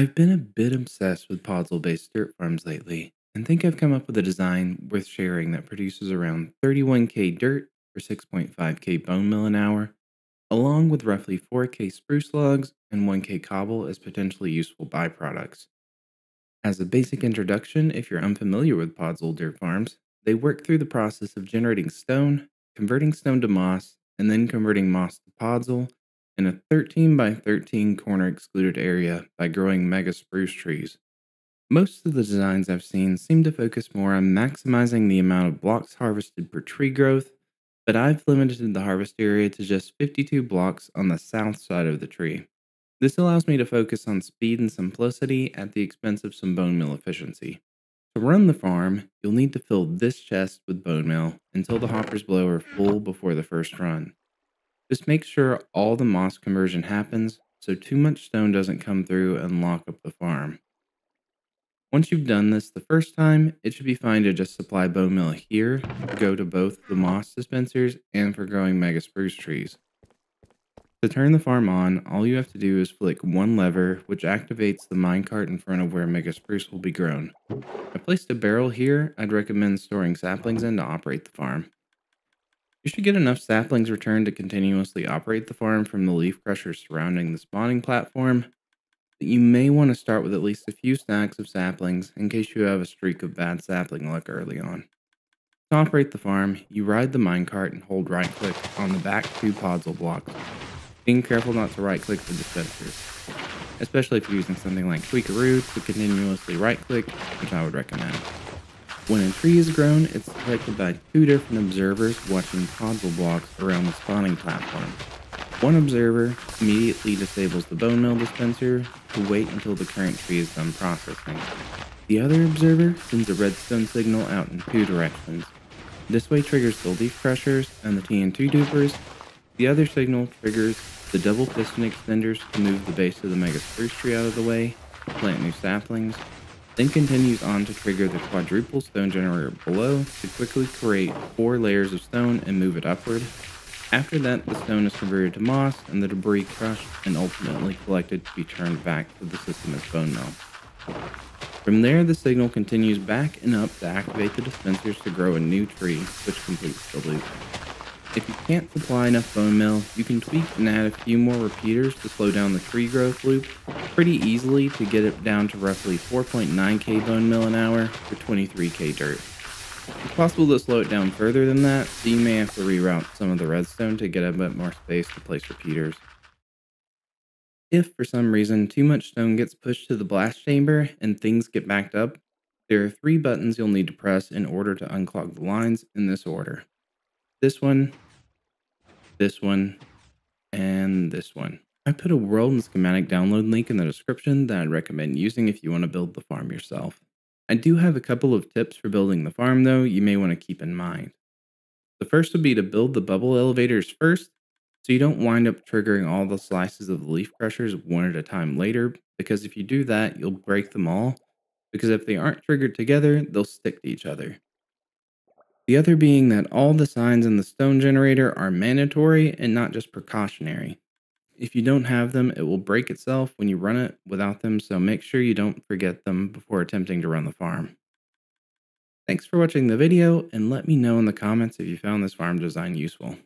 I've been a bit obsessed with podzol-based dirt farms lately, and think I've come up with a design worth sharing that produces around 31K dirt for 6.5K bone meal an hour, along with roughly 4K spruce logs and 1K cobble as potentially useful byproducts. As a basic introduction, if you're unfamiliar with podzol dirt farms, they work through the process of generating stone, converting stone to moss, and then converting moss to podzol in a 13 by 13 corner excluded area by growing mega spruce trees. Most of the designs I've seen seem to focus more on maximizing the amount of blocks harvested per tree growth, but I've limited the harvest area to just 52 blocks on the south side of the tree. This allows me to focus on speed and simplicity at the expense of some bone meal efficiency. To run the farm, you'll need to fill this chest with bone meal until the hoppers below are full before the first run. Just make sure all the moss conversion happens so too much stone doesn't come through and lock up the farm. Once you've done this the first time, it should be fine to just supply bone meal here to go to both the moss dispensers and for growing mega spruce trees. To turn the farm on, all you have to do is flick one lever, which activates the minecart in front of where mega spruce will be grown. I placed a barrel here I'd recommend storing saplings in to operate the farm. You should get enough saplings returned to continuously operate the farm from the leaf crushers surrounding the spawning platform. You may want to start with at least a few stacks of saplings in case you have a streak of bad sapling luck early on. To operate the farm, you ride the minecart and hold right click on the back two podzol blocks, being careful not to right click the dispensers, especially if you're using something like tweakeroo to continuously right click, which I would recommend. When a tree is grown, it's detected by two different observers watching podzol blocks around the spawning platform. One observer immediately disables the bone meal dispenser to wait until the current tree is done processing. The other observer sends a redstone signal out in two directions. This way triggers the leaf crushers and the TNT dupers. The other signal triggers the double piston extenders to move the base of the mega spruce tree out of the way, plant new saplings, then continues on to trigger the quadruple stone generator below to quickly create 4 layers of stone and move it upward. After that, the stone is converted to moss and the debris crushed and ultimately collected to be turned back to the system as bone meal. From there, the signal continues back and up to activate the dispensers to grow a new tree, which completes the loop. If you can't supply enough bone meal, you can tweak and add a few more repeaters to slow down the tree growth loop pretty easily to get it down to roughly 4.9K bone meal an hour for 23K dirt. It's possible to slow it down further than that, so you may have to reroute some of the redstone to get a bit more space to place repeaters. If for some reason too much stone gets pushed to the blast chamber and things get backed up, there are 3 buttons you'll need to press in order to unclog the lines in this order. This one, and this one. I put a world and schematic download link in the description that I'd recommend using if you want to build the farm yourself. I do have a couple of tips for building the farm though you may want to keep in mind. The first would be to build the bubble elevators first, so you don't wind up triggering all the slices of the leaf crushers one at a time later, because if you do that, you'll break them all, because if they aren't triggered together, they'll stick to each other. The other being that all the signs in the stone generator are mandatory and not just precautionary. If you don't have them, it will break itself when you run it without them, so make sure you don't forget them before attempting to run the farm. Thanks for watching the video, and let me know in the comments if you found this farm design useful.